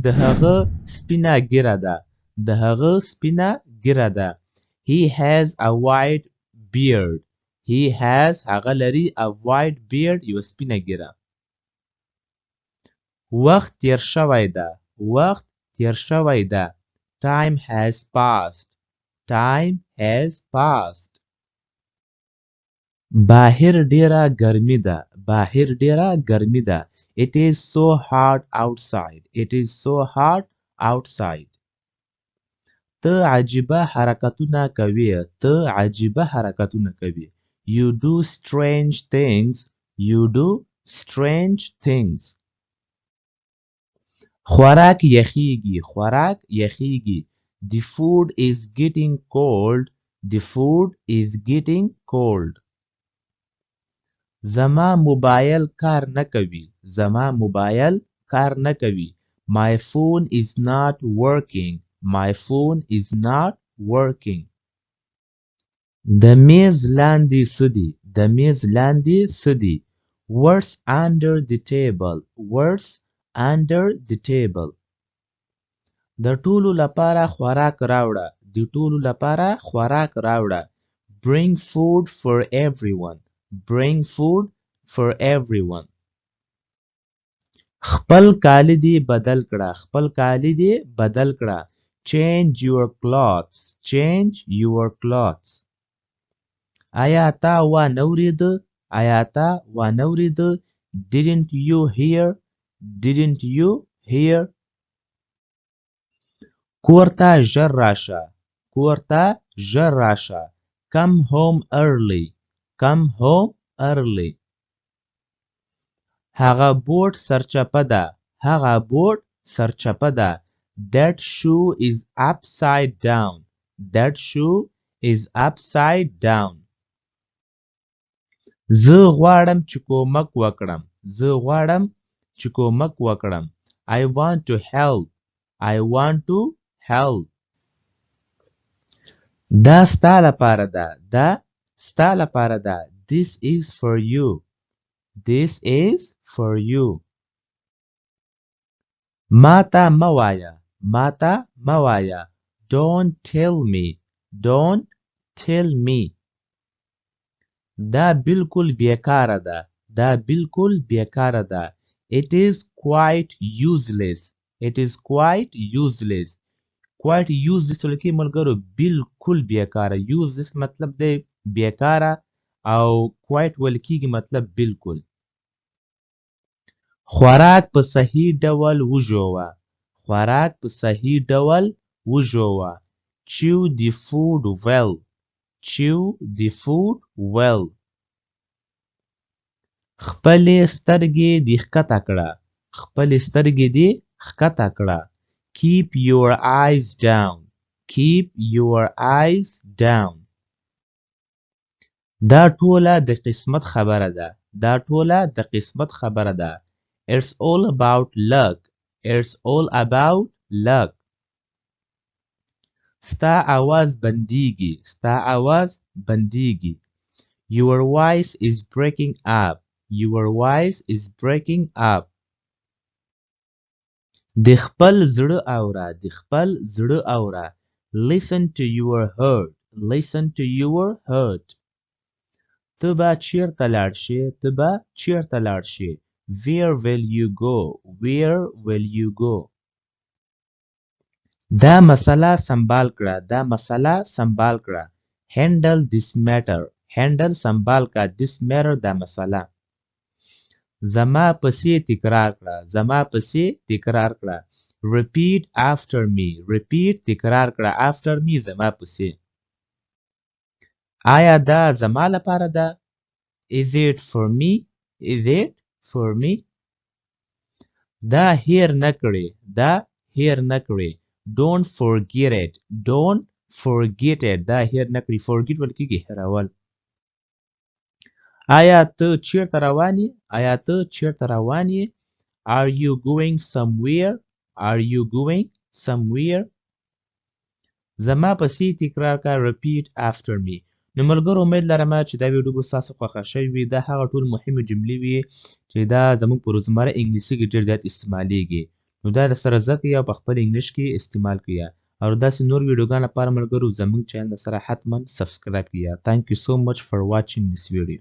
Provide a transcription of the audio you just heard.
د هغه سپینه ږیره ده. د هغه سپینه ږیره ده. He has a white beard. He has هغه لري a white beard یو سپینه ږیره. وخت تیر شوی ده. وخت تیر شوی ده. Time has passed. Time has passed. بهر ډیره ګرمي ده. بهر ډیره ګرمي ده. It is so hot outside. It is so hot outside. ته عجیبه حرکتونه کوي. ته عجیبه حرکتونه کوي. You do strange things. You do strange things. خوراک یخیږي. خوراک یخیږي. The food is getting cold. The food is getting cold. زما موبایل کار نه کوي. زما موبایل کار نه کوي. My phone is not working. My phone is not working. د میز لاندې څه دي. د میز لاندې څه دي. What's under the table. What's under the table. د ټولو لپاره خوراک راوړه. د ټولو لپاره خوراک راوړه. Bring food for everyone. Bring food for everyone. خپل کالی دې بدل کړه. خپل کالی دې بدل کړه. Change your clothes. Change your clothes. آیا تا وانه ورېده. آیا تا وانه ورېده. Didn't you hear. Didn't you hear. کور ته ژر راشه. کور ته ژر راشه. Come home early. Come home early. هغه بوټ سرچپه ده. هغه بوټ سرچپه ده. That shoe is upside down. That shoe is upside down. زه غواړم چې کومک وکړم. زه غواړم چې کومک وکړم. I want to help. I want to help. دا ستا لپاره ده. دا ستا لپاره ده. This is for you. This is for you. ماته مه وایه. ماته مه وایه. Don't tell me. Don't tell me. دا بالکل بیکاره ده. دا بالکل بیکاره ده. It is quite useless. It is quite useless. Quite useless ولکې ملګرو بالکل بیکاره. Useless مطلب دی بیکاره او quite ولکېږي مطلب بالکل. خوراک په صحیح ډول وژووه. خوراک په صحیح ډول وژووه. Chew the food well. Chew the food well. خپلې سترګې دې ښکته کړه. خپلې سترګې دې ښکته کړه. Keep your eyes down. Keep your eyes down. دا ټوله د قسمت خبره ده. دا ټوله د قسمت خبره ده. It's all about luck. It's all about luck. ستا आवाज بنديږي. ستا आवाज بنديږي. Your voice is breaking up. Your voice is breaking up. د خپل زړه اوره. د خپل زړه اوره. Listen to your heart. Listen to your heart. ته به چیرته لاړ شې. ته به چیرته لاړ شې. Where will you go? Where will you go? دا مسله سنبال کړه. دا مسله سنبال کړه. Handle this matter. Handle سنبال کړه. This matter دا مسله. زما پسې تکرار کړه. زما پسې تکرار کړه. Repeat after me. Repeat تکرار کړه. After me زما پسې. آیا دا زما لپاره ده. Is it for me? Is it for me? دا هیر نه کړې. دا هیر نه کړې. Don't forget it. Don't forget it. دا هیر نه کړې. Forget ولکېږي هېرول. آیا ته چیرته روان یې. آیا ته چیرته روان یې. Are you going somewhere? Are you going somewhere? زما پسې تکرار کړه. Repeat after me. نو ملګرو امید لرم چې دا ویډیو به ستاسو خوښه شوې وي. دا هغه ټول مهمې جملې وي چې دا زموږ په روزمره انګلیسي کې ډېر زیات استعمالیږي. نو دا سره زده کړئ او په خپل انګلیش کې استعمال کړئ او داسې نور ویډیوګان لپاره ملګرو زموږ چینل سره حتما سبسکرایب کړئ. Thank you so much for watching this video.